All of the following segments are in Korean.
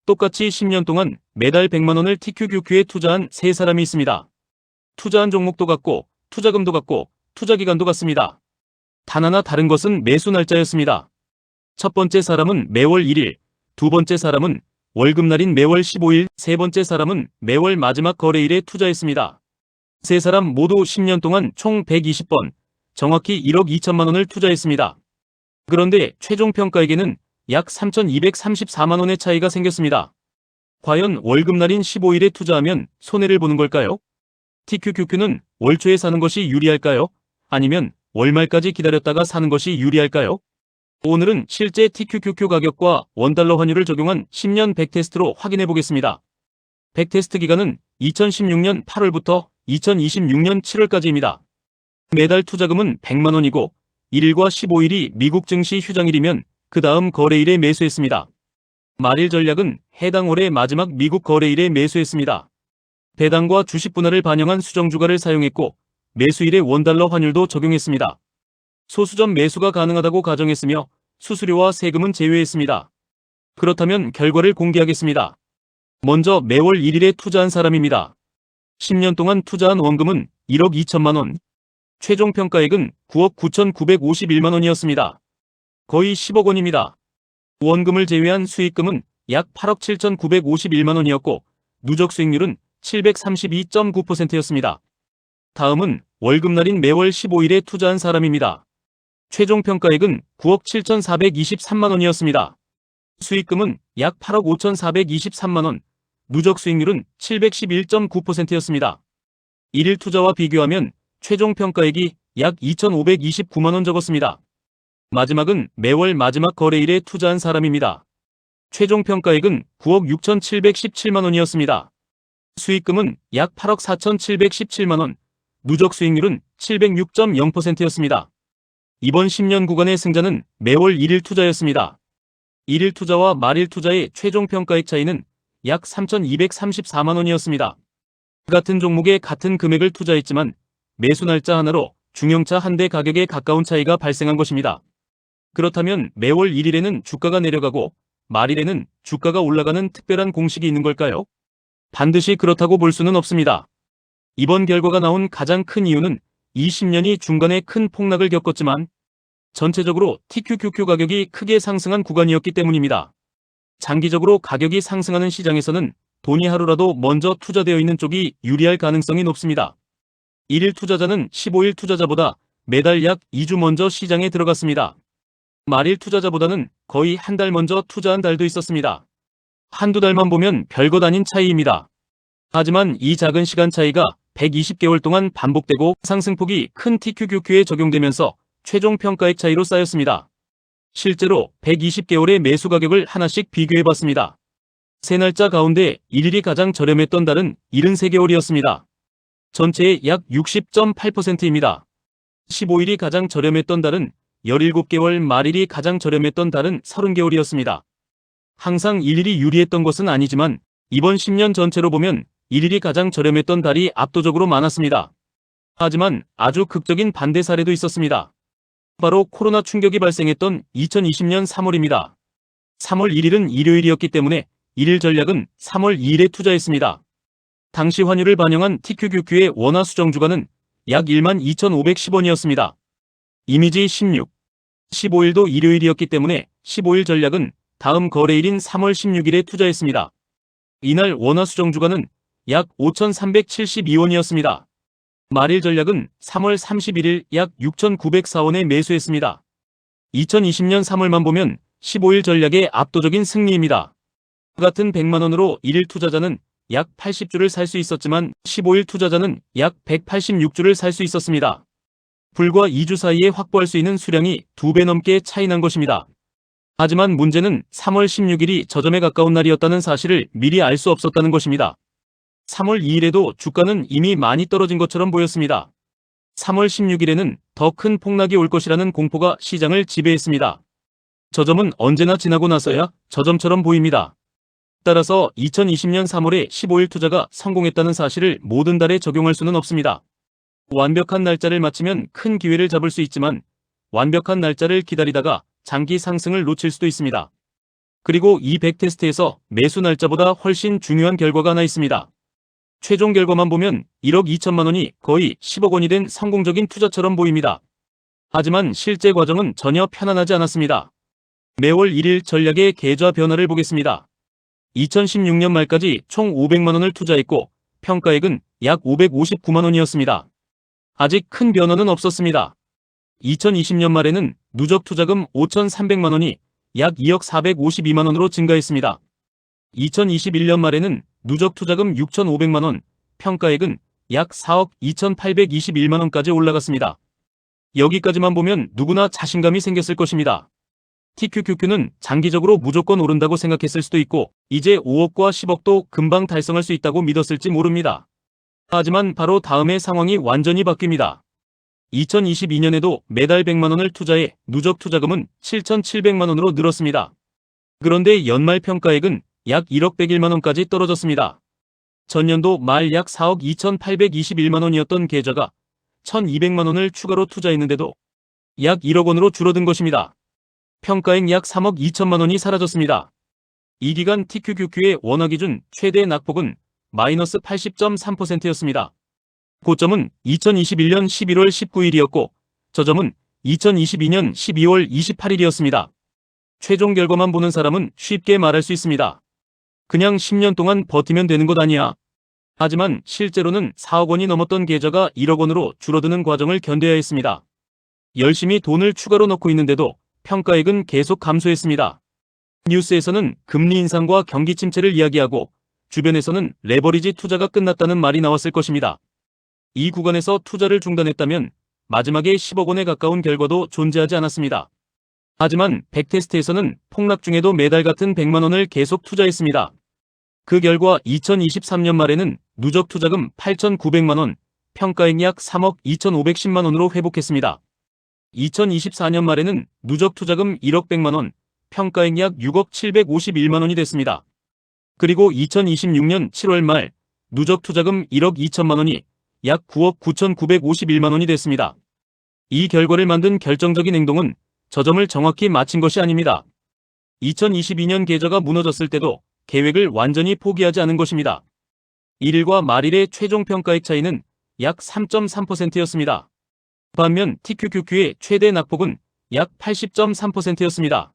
똑같이 10년 동안 매달 100만 원을 TQQQ에 투자한 세 사람이 있습니다. 투자한 종목도 같고 투자금도 같고 투자기간도 같습니다. 단 하나 다른 것은 매수 날짜였습니다. 첫 번째 사람은 매월 1일, 두 번째 사람은 월급날인 매월 15일, 세 번째 사람은 매월 마지막 거래일에 투자했습니다. 세 사람 모두 10년 동안 총 120번, 정확히 1억 2천만 원을 투자했습니다. 그런데 최종 평가액에는 약 3,234만 원의 차이가 생겼습니다. 과연 월급날인 15일에 투자하면 손해를 보는 걸까요? TQQQ는 월초에 사는 것이 유리할까요? 아니면 월말까지 기다렸다가 사는 것이 유리할까요? 오늘은 실제 TQQQ 가격과 원달러 환율을 적용한 10년 백테스트로 확인해 보겠습니다. 백테스트 기간은 2016년 8월부터 2026년 7월까지입니다. 매달 투자금은 100만 원이고 1일과 15일이 미국 증시 휴장일이면 그 다음 거래일에 매수했습니다. 말일 전략은 해당 월의 마지막 미국 거래일에 매수했습니다. 배당과 주식 분할을 반영한 수정주가를 사용했고 매수일에 원달러 환율도 적용했습니다. 소수점 매수가 가능하다고 가정했으며 수수료와 세금은 제외했습니다. 그렇다면 결과를 공개하겠습니다. 먼저 매월 1일에 투자한 사람입니다. 10년 동안 투자한 원금은 1억 2천만 원, 최종 평가액은 9억 9,951만 원이었습니다. 거의 10억 원입니다. 원금을 제외한 수익금은 약 8억 7,951만 원이었고 누적 수익률은 732.9%였습니다. 다음은 월급날인 매월 15일에 투자한 사람입니다. 최종 평가액은 9억 7,423만 원이었습니다. 수익금은 약 8억 5,423만 원, 누적 수익률은 711.9%였습니다. 1일 투자와 비교하면 최종 평가액이 약 2,529만 원 적었습니다. 마지막은 매월 마지막 거래일에 투자한 사람입니다. 최종 평가액은 9억 6,717만 원이었습니다. 수익금은 약 8억 4,717만 원, 누적 수익률은 706.0%였습니다. 이번 10년 구간의 승자는 매월 1일 투자였습니다. 1일 투자와 말일 투자의 최종 평가액 차이는 약 3,234만 원이었습니다. 같은 종목에 같은 금액을 투자했지만 매수 날짜 하나로 중형차 한 대 가격에 가까운 차이가 발생한 것입니다. 그렇다면 매월 1일에는 주가가 내려가고 말일에는 주가가 올라가는 특별한 공식이 있는 걸까요? 반드시 그렇다고 볼 수는 없습니다. 이번 결과가 나온 가장 큰 이유는 20년이 중간에 큰 폭락을 겪었지만 전체적으로 TQQQ 가격이 크게 상승한 구간이었기 때문입니다. 장기적으로 가격이 상승하는 시장에서는 돈이 하루라도 먼저 투자되어 있는 쪽이 유리할 가능성이 높습니다. 1일 투자자는 15일 투자자보다 매달 약 2주 먼저 시장에 들어갔습니다. 말일 투자자보다는 거의 한 달 먼저 투자한 달도 있었습니다. 한두 달만 보면 별것 아닌 차이입니다. 하지만 이 작은 시간 차이가 120개월 동안 반복되고 상승폭이 큰 TQQQ에 적용되면서 최종 평가액 차이로 쌓였습니다. 실제로 120개월의 매수 가격을 하나씩 비교해봤습니다. 세 날짜 가운데 1일이 가장 저렴했던 달은 73개월이었습니다. 전체의 약 60.8%입니다. 15일이 가장 저렴했던 달은 17개월, 말일이 가장 저렴했던 달은 30개월이었습니다. 항상 1일이 유리했던 것은 아니지만 이번 10년 전체로 보면 1일이 가장 저렴했던 달이 압도적으로 많았습니다. 하지만 아주 극적인 반대 사례도 있었습니다. 바로 코로나 충격이 발생했던 2020년 3월입니다. 3월 1일은 일요일이었기 때문에 1일 전략은 3월 2일에 투자했습니다. 당시 환율을 반영한 TQQQ의 원화 수정 주가는 약 12,510원이었습니다. 이미지 16. 15일도 일요일이었기 때문에 15일 전략은 다음 거래일인 3월 16일에 투자했습니다. 이날 원화 수정 주가는 약 5,372원이었습니다. 말일 전략은 3월 31일 약 6,904원에 매수했습니다. 2020년 3월만 보면 15일 전략의 압도적인 승리입니다. 같은 100만 원으로 1일 투자자는 약 80주를 살 수 있었지만 15일 투자자는 약 186주를 살 수 있었습니다. 불과 2주 사이에 확보할 수 있는 수량이 2배 넘게 차이 난 것입니다. 하지만 문제는 3월 16일이 저점에 가까운 날이었다는 사실을 미리 알 수 없었다는 것입니다. 3월 2일에도 주가는 이미 많이 떨어진 것처럼 보였습니다. 3월 16일에는 더 큰 폭락이 올 것이라는 공포가 시장을 지배했습니다. 저점은 언제나 지나고 나서야 저점처럼 보입니다. 따라서 2020년 3월에 15일 투자가 성공했다는 사실을 모든 달에 적용할 수는 없습니다. 완벽한 날짜를 맞추면 큰 기회를 잡을 수 있지만 완벽한 날짜를 기다리다가 장기 상승을 놓칠 수도 있습니다. 그리고 이 백테스트에서 매수 날짜보다 훨씬 중요한 결과가 하나 있습니다. 최종 결과만 보면 1억 2천만 원이 거의 10억 원이 된 성공적인 투자처럼 보입니다. 하지만 실제 과정은 전혀 편안하지 않았습니다. 매월 1일 전략의 계좌 변화를 보겠습니다. 2016년 말까지 총 500만 원을 투자했고 평가액은 약 559만 원이었습니다. 아직 큰 변화는 없었습니다. 2020년 말에는 누적 투자금 5,300만 원이 약 2억 452만 원으로 증가했습니다. 2021년 말에는 누적 투자금 6,500만 원, 평가액은 약 4억 2,821만 원까지 올라갔습니다. 여기까지만 보면 누구나 자신감이 생겼을 것입니다. TQQQ는 장기적으로 무조건 오른다고 생각했을 수도 있고 이제 5억과 10억도 금방 달성할 수 있다고 믿었을지 모릅니다. 하지만 바로 다음에 상황이 완전히 바뀝니다. 2022년에도 매달 100만 원을 투자해 누적 투자금은 7,700만 원으로 늘었습니다. 그런데 연말 평가액은 약 1억 101만 원까지 떨어졌습니다. 전년도 말 약 4억 2,821만 원이었던 계좌가 1,200만 원을 추가로 투자했는데도 약 1억 원으로 줄어든 것입니다. 평가액 약 3억 2천만 원이 사라졌습니다. 이 기간 TQQQ의 원화 기준 최대 낙폭은 마이너스 80.3%였습니다. 고점은 2021년 11월 19일이었고 저점은 2022년 12월 28일이었습니다. 최종 결과만 보는 사람은 쉽게 말할 수 있습니다. 그냥 10년 동안 버티면 되는 것 아니야. 하지만 실제로는 4억 원이 넘었던 계좌가 1억 원으로 줄어드는 과정을 견뎌야 했습니다. 열심히 돈을 추가로 넣고 있는데도 평가액은 계속 감소했습니다. 뉴스에서는 금리 인상과 경기 침체를 이야기하고 주변에서는 레버리지 투자가 끝났다는 말이 나왔을 것입니다. 이 구간에서 투자를 중단했다면 마지막에 10억 원에 가까운 결과도 존재하지 않았습니다. 하지만 백테스트에서는 폭락 중에도 매달 같은 100만 원을 계속 투자했습니다. 그 결과 2023년 말에는 누적 투자금 8,900만 원, 평가액 약 3억 2,510만 원으로 회복했습니다. 2024년 말에는 누적 투자금 1억 100만 원, 평가액 약 6억 751만 원이 됐습니다. 그리고 2026년 7월 말 누적 투자금 1억 2천만 원이 약 9억 9,951만 원이 됐습니다. 이 결과를 만든 결정적인 행동은 저점을 정확히 맞힌 것이 아닙니다. 2022년 계좌가 무너졌을 때도 계획을 완전히 포기하지 않은 것입니다. 1일과 말일의 최종 평가액 차이는 약 3.3%였습니다. 반면 TQQQ의 최대 낙폭은 약 80.3%였습니다.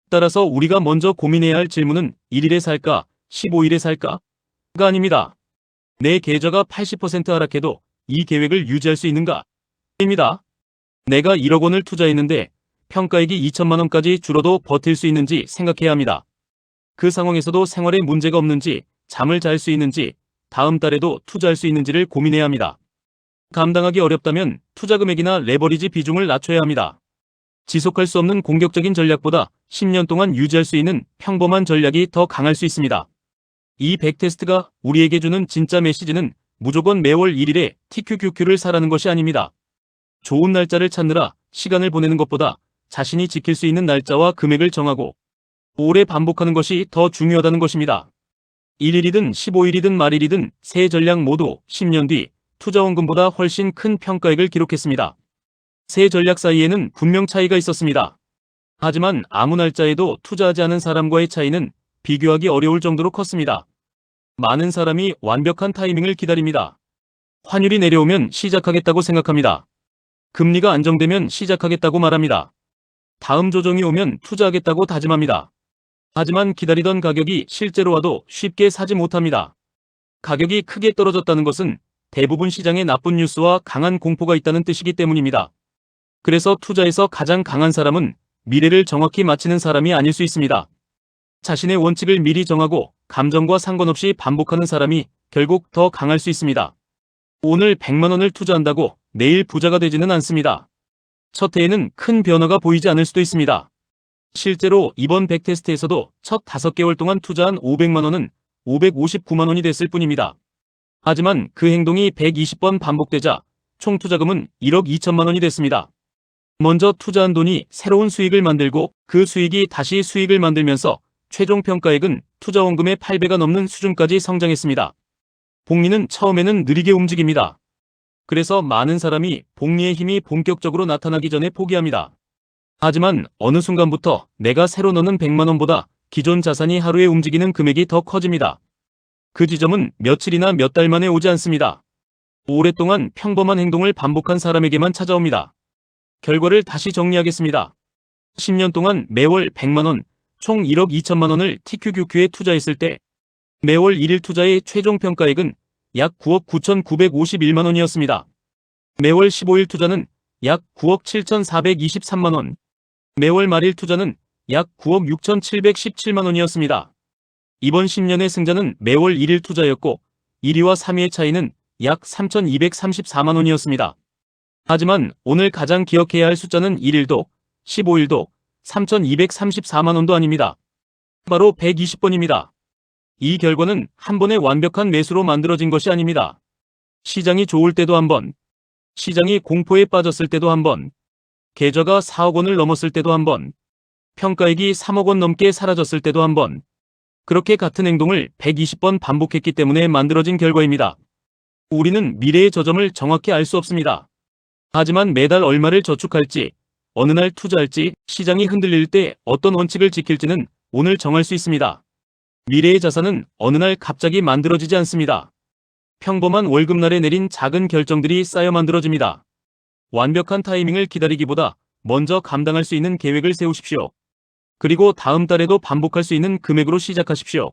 따라서 우리가 먼저 고민해야 할 질문은 1일에 살까, 15일에 살까?가 아닙니다. 내 계좌가 80% 하락해도 이 계획을 유지할 수 있는가? 입니다. 내가 1억 원을 투자했는데 평가액이 2천만 원까지 줄어도 버틸 수 있는지 생각해야 합니다. 그 상황에서도 생활에 문제가 없는지, 잠을 잘 수 있는지, 다음 달에도 투자할 수 있는지를 고민해야 합니다. 감당하기 어렵다면 투자 금액이나 레버리지 비중을 낮춰야 합니다. 지속할 수 없는 공격적인 전략보다 10년 동안 유지할 수 있는 평범한 전략이 더 강할 수 있습니다. 이 백테스트가 우리에게 주는 진짜 메시지는 무조건 매월 1일에 TQQQ를 사라는 것이 아닙니다. 좋은 날짜를 찾느라 시간을 보내는 것보다 자신이 지킬 수 있는 날짜와 금액을 정하고 오래 반복하는 것이 더 중요하다는 것입니다. 1일이든 15일이든 말일이든 세 전략 모두 10년 뒤 투자원금보다 훨씬 큰 평가액을 기록했습니다. 세 전략 사이에는 분명 차이가 있었습니다. 하지만 아무 날짜에도 투자하지 않은 사람과의 차이는 비교하기 어려울 정도로 컸습니다. 많은 사람이 완벽한 타이밍을 기다립니다. 환율이 내려오면 시작하겠다고 생각합니다. 금리가 안정되면 시작하겠다고 말합니다. 다음 조정이 오면 투자하겠다고 다짐합니다. 하지만 기다리던 가격이 실제로 와도 쉽게 사지 못합니다. 가격이 크게 떨어졌다는 것은 대부분 시장에 나쁜 뉴스와 강한 공포가 있다는 뜻이기 때문입니다. 그래서 투자에서 가장 강한 사람은 미래를 정확히 맞히는 사람이 아닐 수 있습니다. 자신의 원칙을 미리 정하고 감정과 상관없이 반복하는 사람이 결국 더 강할 수 있습니다. 오늘 100만 원을 투자한다고 내일 부자가 되지는 않습니다. 첫 해에는 큰 변화가 보이지 않을 수도 있습니다. 실제로 이번 백테스트에서도 첫 5개월 동안 투자한 500만 원은 559만 원이 됐을 뿐입니다. 하지만 그 행동이 120번 반복되자 총 투자금은 1억 2천만 원이 됐습니다. 먼저 투자한 돈이 새로운 수익을 만들고 그 수익이 다시 수익을 만들면서 최종 평가액은 투자원금의 8배가 넘는 수준까지 성장했습니다. 복리는 처음에는 느리게 움직입니다. 그래서 많은 사람이 복리의 힘이 본격적으로 나타나기 전에 포기합니다. 하지만 어느 순간부터 내가 새로 넣는 100만 원보다 기존 자산이 하루에 움직이는 금액이 더 커집니다. 그 지점은 며칠이나 몇 달 만에 오지 않습니다. 오랫동안 평범한 행동을 반복한 사람에게만 찾아옵니다. 결과를 다시 정리하겠습니다. 10년 동안 매월 100만원, 총 1억 2천만 원을 TQQQ에 투자했을 때 매월 1일 투자의 최종 평가액은 약 9억 9,951만 원이었습니다. 매월 15일 투자는 약 9억 7,423만 원, 매월 말일 투자는 약 9억 6,717만 원이었습니다. 이번 10년의 승자는 매월 1일 투자였고 1위와 3위의 차이는 약 3,234만 원이었습니다. 하지만 오늘 가장 기억해야 할 숫자는 1일도, 15일도, 3,234만 원도 아닙니다. 바로 120번입니다. 이 결과는 한 번의 완벽한 매수로 만들어진 것이 아닙니다. 시장이 좋을 때도 한 번, 시장이 공포에 빠졌을 때도 한 번, 계좌가 4억 원을 넘었을 때도 한 번, 평가액이 3억 원 넘게 사라졌을 때도 한 번, 그렇게 같은 행동을 120번 반복했기 때문에 만들어진 결과입니다. 우리는 미래의 저점을 정확히 알 수 없습니다. 하지만 매달 얼마를 저축할지, 어느 날 투자할지, 시장이 흔들릴 때 어떤 원칙을 지킬지는 오늘 정할 수 있습니다. 미래의 자산은 어느 날 갑자기 만들어지지 않습니다. 평범한 월급날에 내린 작은 결정들이 쌓여 만들어집니다. 완벽한 타이밍을 기다리기보다 먼저 감당할 수 있는 계획을 세우십시오. 그리고 다음 달에도 반복할 수 있는 금액으로 시작하십시오.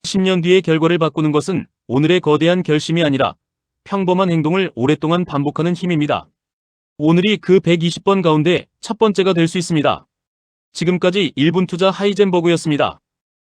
10년 뒤의 결과를 바꾸는 것은 오늘의 거대한 결심이 아니라 평범한 행동을 오랫동안 반복하는 힘입니다. 오늘이 그 120번 가운데 첫 번째가 될 수 있습니다. 지금까지 1분 투자 하이젠버그였습니다.